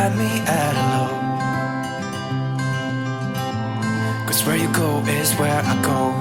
had me at hello. 'Cause where you go is where I go.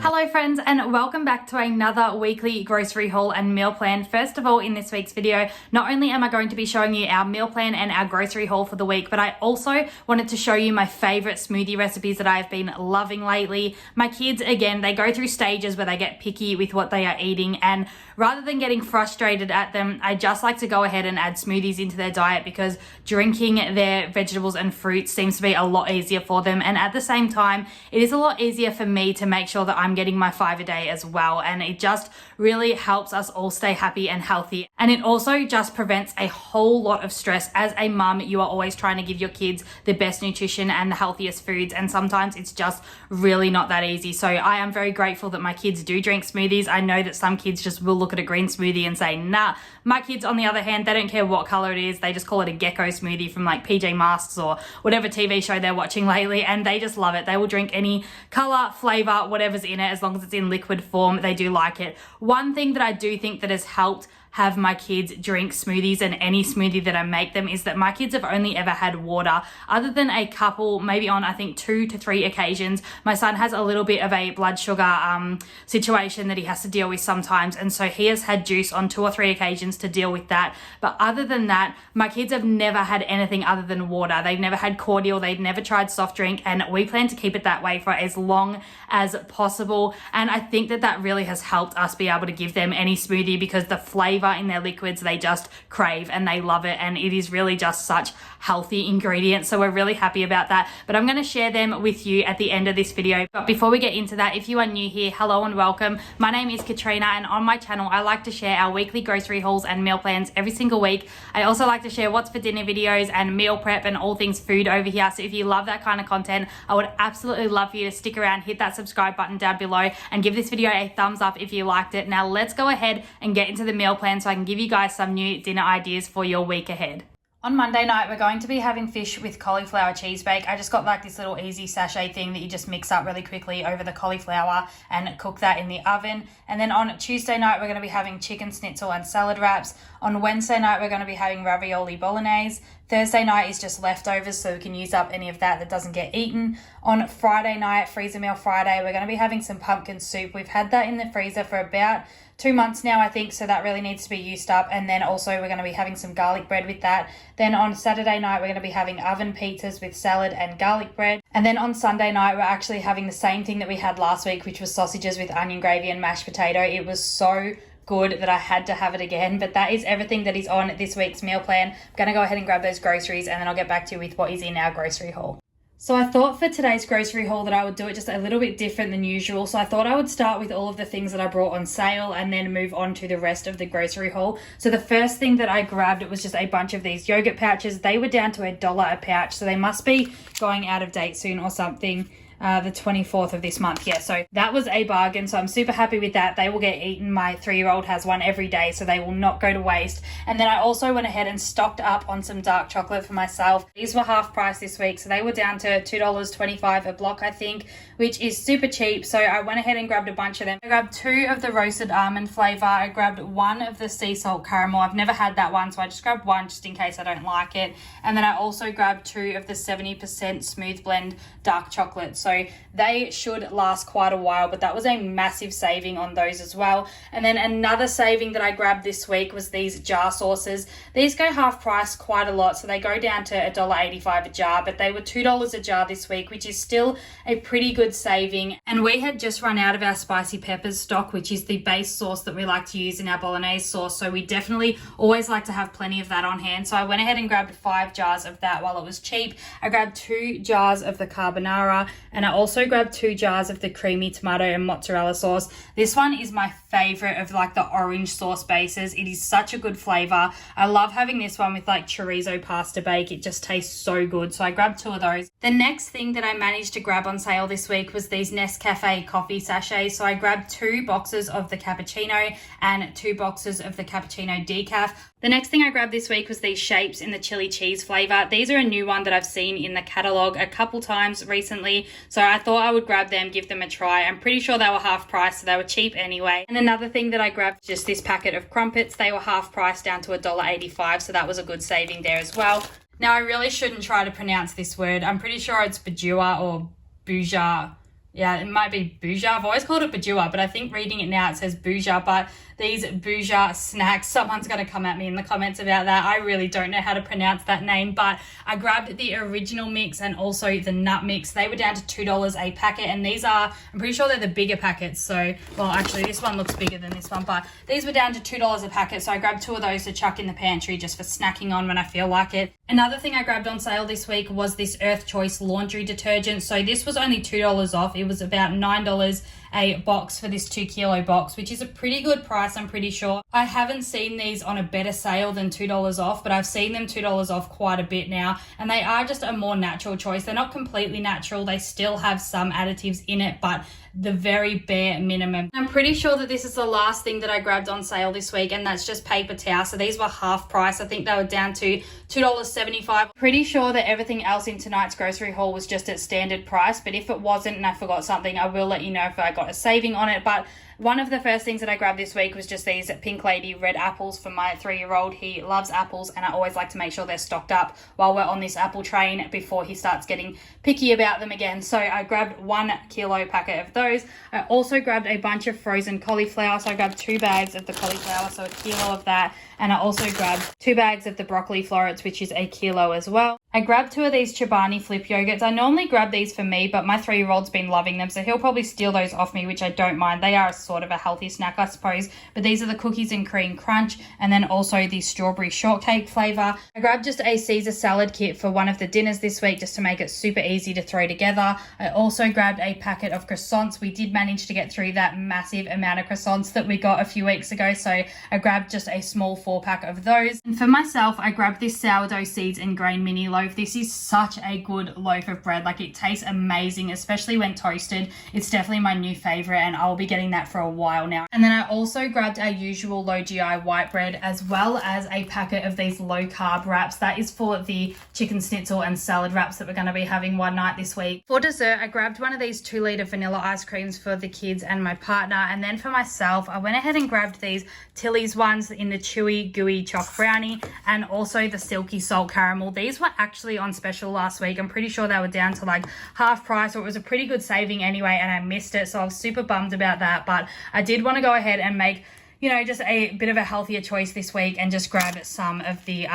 Hello friends, and welcome back to another weekly grocery haul and meal plan. First of all, in this week's video, not only am I going to be showing you our meal plan and our grocery haul for the week, but I also wanted to show you my favorite smoothie recipes that I've been loving lately. My kids, again, they go through stages where they get picky with what they are eating, and rather than getting frustrated at them, I just like to go ahead and add smoothies into their diet because drinking their vegetables and fruits seems to be a lot easier for them. And at the same time, it is a lot easier for me to make sure that I'm getting my 5 a day as well. And it just really helps us all stay happy and healthy. And it also just prevents a whole lot of stress. As a mum, you are always trying to give your kids the best nutrition and the healthiest foods. And sometimes it's just really not that easy. So I am very grateful that my kids do drink smoothies. I know that some kids just will look at a green smoothie and say, nah. My kids, on the other hand, they don't care what color it is. They just call it a gecko smoothie from like PJ Masks or whatever TV show they're watching lately. And they just love it. They will drink any color, flavor, whatever's in it, as long as it's in liquid form. They do like it. One thing that I do think that has helped have my kids drink smoothies and any smoothie that I make them is that my kids have only ever had water, other than a couple, maybe on I think 2 to 3 occasions. My son has a little bit of a blood sugar situation that he has to deal with sometimes, and so he has had juice on 2 or 3 occasions to deal with that. But other than that, my kids have never had anything other than water. They've never had cordial, they've never tried soft drink, and we plan to keep it that way for as long as possible. And I think that that really has helped us be able to give them any smoothie because the flavor in their liquids they just crave and they love it, and it is really just such healthy ingredients, so we're really happy about that. But I'm going to share them with you at the end of this video. But before we get into that, if you are new here, hello and welcome. My name is Katrina, and on my channel I like to share our weekly grocery hauls and meal plans every single week. I also like to share what's for dinner videos and meal prep and all things food over here. So if you love that kind of content, I would absolutely love for you to stick around, hit that subscribe button down below, and give this video a thumbs up if you liked it. Now let's go ahead and get into the meal plan so I can give you guys some new dinner ideas for your week ahead. On Monday night, we're going to be having fish with cauliflower cheese bake. I just got like this little easy sachet thing that you just mix up really quickly over the cauliflower and cook that in the oven. And then on Tuesday night, we're going to be having chicken schnitzel and salad wraps. On Wednesday night, we're going to be having ravioli bolognese. Thursday night is just leftovers, so we can use up any of that doesn't get eaten. On Friday night, freezer meal Friday, we're going to be having some pumpkin soup. We've had that in the freezer for about 2 months now, I think, so that really needs to be used up. And then also we're going to be having some garlic bread with that. Then on Saturday night, we're going to be having oven pizzas with salad and garlic bread. And then on Sunday night, we're actually having the same thing that we had last week, which was sausages with onion gravy and mashed potato. It was so good that I had to have it again. But that is everything that is on this week's meal plan. I'm going to go ahead and grab those groceries, and then I'll get back to you with what is in our grocery haul. So I thought for today's grocery haul that I would do it just a little bit different than usual. So I thought I would start with all of the things that I brought on sale and then move on to the rest of the grocery haul. So the first thing that I grabbed, it was just a bunch of these yogurt pouches. They were down to $1 a pouch, so they must be going out of date soon or something. The 24th of this month. Yeah, so that was a bargain, so I'm super happy with that. They will get eaten. My 3-year-old has one every day, so they will not go to waste. And then I also went ahead and stocked up on some dark chocolate for myself. These were half price this week, so they were down to $2.25 a block, I think, which is super cheap. So I went ahead and grabbed a bunch of them. I grabbed 2 of the roasted almond flavor. I grabbed 1 of the sea salt caramel. I've never had that one, so I just grabbed 1 just in case I don't like it. And then I also grabbed 2 of the 70% smooth blend dark chocolate. So they should last quite a while, but that was a massive saving on those as well. And then another saving that I grabbed this week was these jar sauces. These go half price quite a lot, so they go down to $1.85 a jar, but they were $2 a jar this week, which is still a pretty good saving. And we had just run out of our spicy peppers stock, which is the base sauce that we like to use in our bolognese sauce, so we definitely always like to have plenty of that on hand. So I went ahead and grabbed 5 jars of that while it was cheap. I grabbed 2 jars of the carbonara, and I also grabbed 2 jars of the creamy tomato and mozzarella sauce. This one is my favorite of like the orange sauce bases. It is such a good flavor. I love having this one with like chorizo pasta bake. It just tastes so good. So I grabbed 2 of those. The next thing that I managed to grab on sale this week was these Nescafe coffee sachets. So I grabbed 2 boxes of the cappuccino and 2 boxes of the cappuccino decaf. The next thing I grabbed this week was these shapes in the chili cheese flavor. These are a new one that I've seen in the catalog a couple times recently. So I thought I would grab them, give them a try. I'm pretty sure they were half price, so they were cheap anyway. And another thing that I grabbed, just this packet of crumpets. They were half price down to $1.85, so that was a good saving there as well. Now, I really shouldn't try to pronounce this word. I'm pretty sure it's Bajua or Buja. Yeah, it might be Buja. I've always called it Bajua, but I think reading it now it says Buja. But these Buja snacks, someone's going to come at me in the comments about that. I really don't know how to pronounce that name, but I grabbed the original mix and also the nut mix. They were down to $2 a packet, and these are, I'm pretty sure they're the bigger packets. So, well, actually this one looks bigger than this one, but these were down to $2 a packet. So I grabbed 2 of those to chuck in the pantry just for snacking on when I feel like it. Another thing I grabbed on sale this week was this Earth Choice laundry detergent. So this was only $2 off. It was about $9 a box for this 2-kilo box, which is a pretty good price, I'm pretty sure. I haven't seen these on a better sale than $2 off, but I've seen them $2 off quite a bit now, and they are just a more natural choice. They're not completely natural. They still have some additives in it, but the very bare minimum. I'm pretty sure that this is the last thing that I grabbed on sale this week, and that's just paper towel. So these were half price. I think they were down to $2.75. Pretty sure that everything else in tonight's grocery haul was just at standard price, but if it wasn't and I forgot something, I will let you know if I got a saving on it. But one of the first things that I grabbed this week was just these Pink Lady red apples for my 3-year-old. He loves apples, and I always like to make sure they're stocked up while we're on this apple train before he starts getting picky about them again. So I grabbed 1 kilo packet of those. I also grabbed a bunch of frozen cauliflower. So I grabbed 2 bags of the cauliflower, so 1 kilo of that. And I also grabbed 2 bags of the broccoli florets, which is 1 kilo as well. I grabbed 2 of these Chobani flip yogurts. I normally grab these for me, but my 3-year-old's been loving them, so he'll probably steal those off me, which I don't mind. They are sort of a healthy snack, I suppose. But these are the cookies and cream crunch, and then also the strawberry shortcake flavor. I grabbed just a Caesar salad kit for one of the dinners this week, just to make it super easy to throw together. I also grabbed a packet of croissants. We did manage to get through that massive amount of croissants that we got a few weeks ago, so I grabbed just a small 4-pack of those. And for myself, I grabbed this sourdough seeds and grain mini loaf. This is such a good loaf of bread. Like, it tastes amazing, especially when toasted. It's definitely my new favorite, and I'll be getting that for a while now. And then I also grabbed our usual low GI white bread, as well as a packet of these low carb wraps. That is for the chicken schnitzel and salad wraps that we're going to be having one night this week. For dessert, I grabbed one of these 2-liter vanilla ice creams for the kids and my partner. And then for myself, I went ahead and grabbed these Tilly's ones in the chewy gooey choc brownie, and also the silky salt caramel. These were actually on special last week. I'm pretty sure they were down to like half price, or it was a pretty good saving anyway, and I missed it, so I was super bummed about that. But I did want to go ahead and make, you know, just a bit of a healthier choice this week and just grab some of the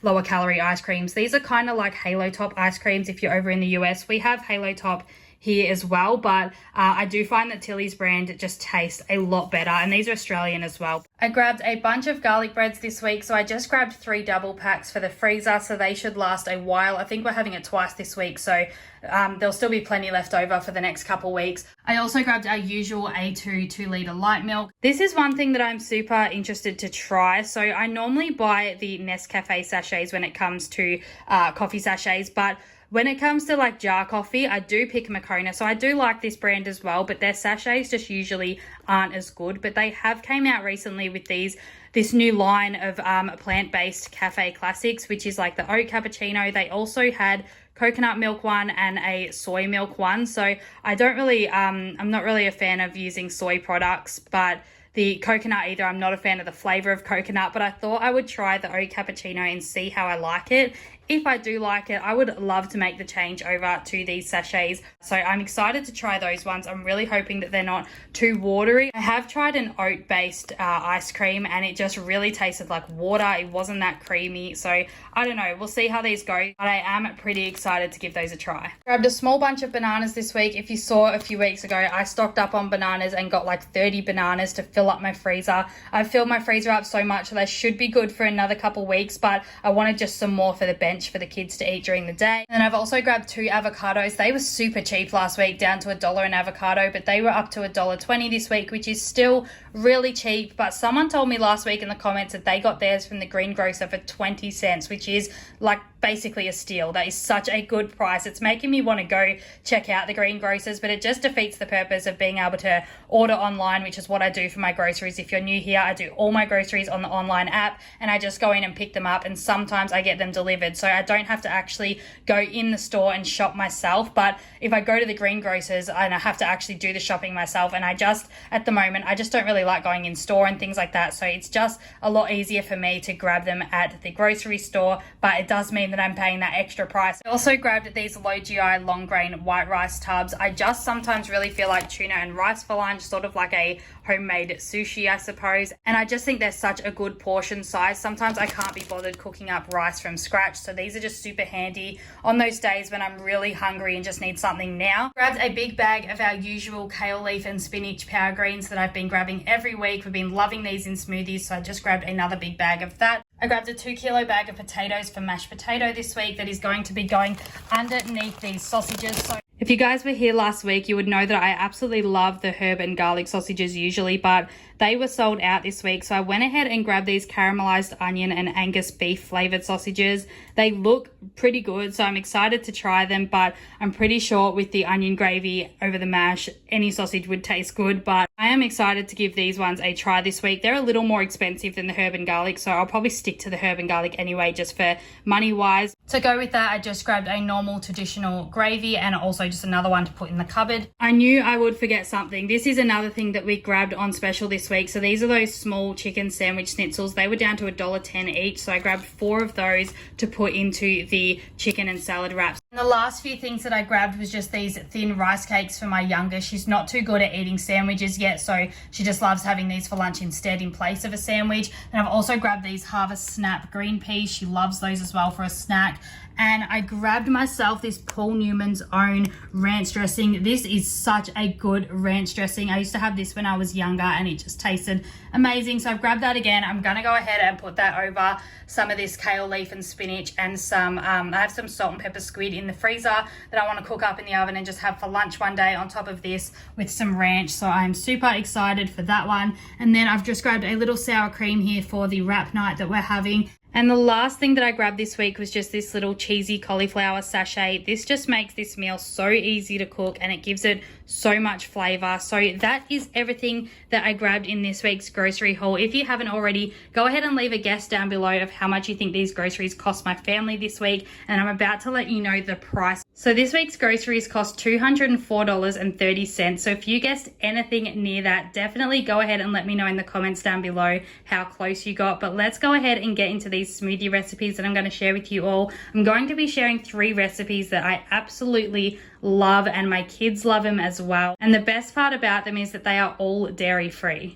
lower calorie ice creams. These are kind of like Halo Top ice creams. If you're over in the US, we have Halo Top here as well, but I do find that Tilly's brand just tastes a lot better, and these are Australian as well. I grabbed a bunch of garlic breads this week, so I just grabbed 3 double packs for the freezer, so they should last a while. I think we're having it twice this week, so there'll still be plenty left over for the next couple weeks. I also grabbed our usual A2 2-liter light milk. This is one thing that I'm super interested to try. So I normally buy the Nescafe sachets when it comes to coffee sachets, but when it comes to like jar coffee, I do pick Moccona. So I do like this brand as well, but their sachets just usually aren't as good. But they have came out recently with this new line of plant-based cafe classics, which is like the oat cappuccino. They also had coconut milk one and a soy milk one. So I don't really, I'm not really a fan of using soy products, but the coconut either. I'm not a fan of the flavor of coconut, but I thought I would try the oat cappuccino and see how I like it. If I do like it, I would love to make the change over to these sachets. So I'm excited to try those ones. I'm really hoping that they're not too watery. I have tried an oat-based ice cream, and it just really tasted like water. It wasn't that creamy. So I don't know. We'll see how these go. But I am pretty excited to give those a try. Grabbed a small bunch of bananas this week. If you saw a few weeks ago, I stocked up on bananas and got like 30 bananas to fill up my freezer. I've filled my freezer up so much that they should be good for another couple weeks, but I wanted just some more for the bench for the kids to eat during the day. And then I've also grabbed 2 avocados. They were super cheap last week, down to $1 an avocado, but they were up to $1.20 this week, which is still really cheap. But someone told me last week in the comments that they got theirs from the greengrocer for 20 cents, which is like basically a steal. That is such a good price. It's making me want to go check out the greengrocers, but it just defeats the purpose of being able to order online, which is what I do for my groceries. If you're new here, I do all my groceries on the online app, and I just go in and pick them up, and sometimes I get them delivered. so I don't have to actually go in the store and shop myself. But if I go to the greengrocers and I have to actually do the shopping myself, and at the moment I just don't really like going in store and things like that, so it's just a lot easier for me to grab them at the grocery store, but it does mean that I'm paying that extra price. I also grabbed these low GI long grain white rice tubs. I just sometimes really feel like tuna and rice for lunch, sort of like a homemade sushi, I suppose, and I just think they're such a good portion size. Sometimes I can't be bothered cooking up rice from scratch, so these are just super handy on those days when I'm really hungry and just need something now. Grabbed a big bag of our usual kale leaf and spinach power greens that I've been grabbing every week. We've been loving these in smoothies, so I just grabbed another big bag of that. I grabbed a 2-kilo bag of potatoes for mashed potato this week that is going to be going underneath these sausages. So if you guys were here last week, you would know that I absolutely love the herb and garlic sausages usually, but they were sold out this week. So I went ahead and grabbed these caramelized onion and Angus beef flavored sausages. They look pretty good, so I'm excited to try them, but I'm pretty sure with the onion gravy over the mash, any sausage would taste good, but I am excited to give these ones a try this week. They're a little more expensive than the herb and garlic, so I'll probably stick to the herb and garlic anyway, just for money wise. To go with that, I just grabbed a normal traditional gravy and also just another one to put in the cupboard. I knew I would forget something. This is another thing that we grabbed on special this week. So these are those small chicken sandwich schnitzels. They were down to $1.10 each, so I grabbed 4 of those to put into the chicken and salad wraps. And the last few things that I grabbed was just these thin rice cakes for my youngest. She's not too good at eating sandwiches yet, so she just loves having these for lunch instead in place of a sandwich. And I've also grabbed these Harvest Snap green peas. She loves those as well for a snack. And I grabbed myself this Paul Newman's Own ranch dressing. This is such a good ranch dressing. I used to have this when I was younger and it just tasted amazing. So I've grabbed that again. I'm going to go ahead and put that over some of this kale leaf and spinach and some, I have some salt and pepper squid in the freezer that I want to cook up in the oven and just have for lunch one day on top of this with some ranch. So I'm super excited for that one. And then I've just grabbed a little sour cream here for the wrap night that we're having. And the last thing that I grabbed this week was just this little cheesy cauliflower sachet. This just makes this meal so easy to cook and it gives it so much flavor. So that is everything that I grabbed in this week's grocery haul. If you haven't already, go ahead and leave a guess down below of how much you think these groceries cost my family this week. And I'm about to let you know the price. So this week's groceries cost $204.30. So if you guessed anything near that, definitely go ahead and let me know in the comments down below how close you got. But let's go ahead and get into these smoothie recipes that I'm going to share with you all. I'm going to be sharing 3 recipes that I absolutely love and my kids love them as well. And the best part about them is that they are all dairy free.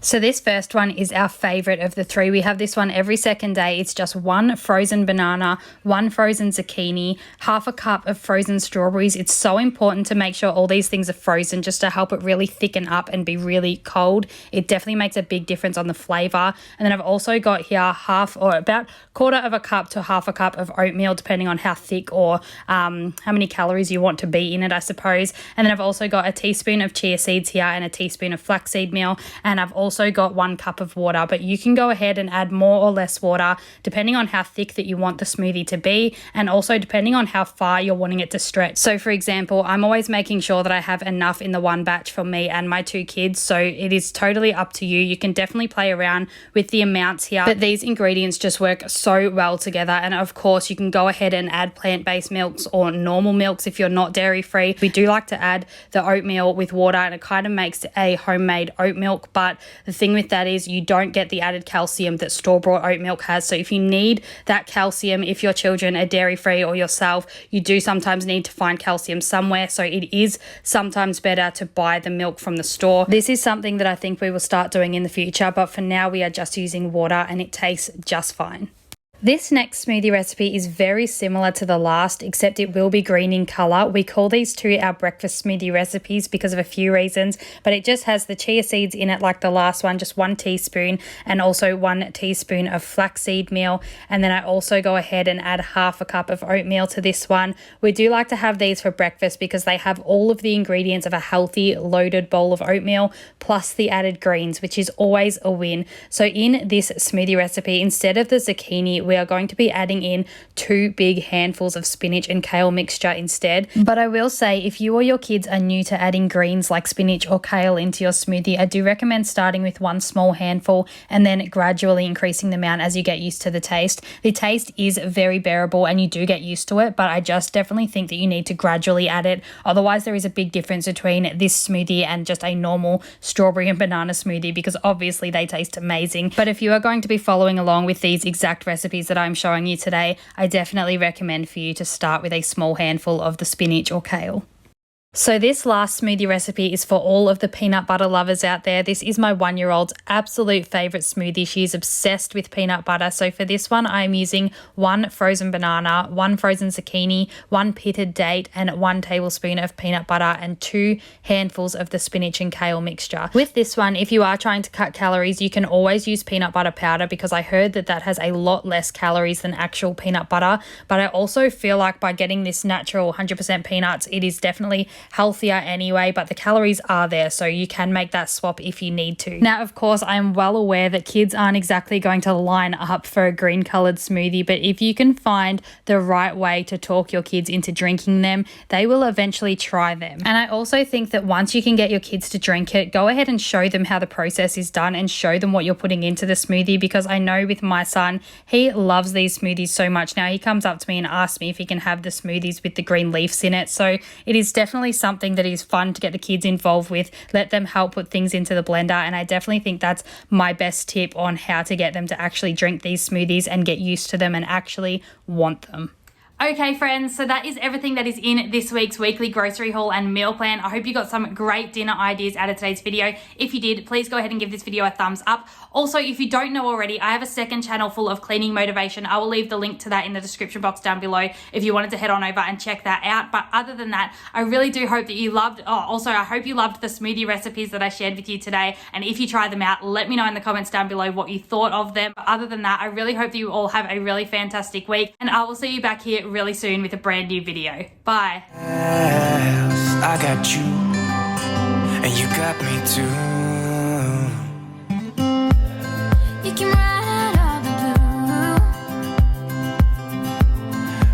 So this first one is our favorite of the 3. We have this one every second day. It's just 1 frozen banana, 1 frozen zucchini, half a cup of frozen strawberries. It's so important to make sure all these things are frozen just to help it really thicken up and be really cold. It definitely makes a big difference on the flavor. And then I've also got here half or about 1/4 cup to half a cup of oatmeal, depending on how thick or how many calories you want to be in it, I suppose. And then I've also got a teaspoon of chia seeds here and a teaspoon of flaxseed meal. And I've also got 1 cup of water, but you can go ahead and add more or less water depending on how thick that you want the smoothie to be, and also depending on how far you're wanting it to stretch. So for example, I'm always making sure that I have enough in the one batch for me and my 2 kids, so it is totally up to you. You can definitely play around with the amounts here, but these ingredients just work so well together. And of course you can go ahead and add plant-based milks or normal milks if you're not dairy free. We do like to add the oatmeal with water and it kind of makes a homemade oat milk, but the thing with that is you don't get the added calcium that store-bought oat milk has. So if you need that calcium, if your children are dairy-free or yourself, you do sometimes need to find calcium somewhere. So it is sometimes better to buy the milk from the store. This is something that I think we will start doing in the future, but for now we are just using water and it tastes just fine. This next smoothie recipe is very similar to the last, except it will be green in color. We call these 2 our breakfast smoothie recipes because of a few reasons, but it just has the chia seeds in it like the last one, just 1 teaspoon, and also 1 teaspoon of flaxseed meal. And then I also go ahead and add half a cup of oatmeal to this one. We do like to have these for breakfast because they have all of the ingredients of a healthy loaded bowl of oatmeal plus the added greens, which is always a win. So in this smoothie recipe, instead of the zucchini, we are going to be adding in 2 big handfuls of spinach and kale mixture instead. But I will say, if you or your kids are new to adding greens like spinach or kale into your smoothie, I do recommend starting with 1 small handful and then gradually increasing the amount as you get used to the taste. The taste is very bearable and you do get used to it, but I just definitely think that you need to gradually add it. Otherwise, there is a big difference between this smoothie and just a normal strawberry and banana smoothie, because obviously they taste amazing. But if you are going to be following along with these exact recipes that I'm showing you today, I definitely recommend for you to start with a small handful of the spinach or kale. So this last smoothie recipe is for all of the peanut butter lovers out there. This is my 1-year-old's absolute favorite smoothie. She is obsessed with peanut butter. So for this one, I'm using 1 frozen banana, 1 frozen zucchini, 1 pitted date, and 1 tablespoon of peanut butter and 2 handfuls of the spinach and kale mixture. With this one, if you are trying to cut calories, you can always use peanut butter powder, because I heard that that has a lot less calories than actual peanut butter. But I also feel like by getting this natural 100% peanuts, it is definitely healthier anyway, but the calories are there, so you can make that swap if you need to. Now, of course, I'm well aware that kids aren't exactly going to line up for a green colored smoothie, but if you can find the right way to talk your kids into drinking them, they will eventually try them. And I also think that once you can get your kids to drink it, go ahead and show them how the process is done and show them what you're putting into the smoothie, because I know with my son, he loves these smoothies so much. Now he comes up to me and asks me if he can have the smoothies with the green leaves in it, so it is definitely something that is fun to get the kids involved with. Let them help put things into the blender, and I definitely think that's my best tip on how to get them to actually drink these smoothies and get used to them and actually want them. Okay friends, so that is everything that is in this week's weekly grocery haul and meal plan. I hope you got some great dinner ideas out of today's video. If you did, please go ahead and give this video a thumbs up. Also, if you don't know already, I have a second channel full of cleaning motivation. I will leave the link to that in the description box down below if you wanted to head on over and check that out. But other than that, I really do hope that you loved, also I hope you loved the smoothie recipes that I shared with you today. And if you try them out, let me know in the comments down below what you thought of them. But other than that, I really hope that you all have a really fantastic week, and I will see you back here really soon with a brand new video. Bye. Yes, I got you, and you got me too. You can ride all the blue.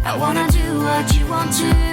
I wanna do what you want to.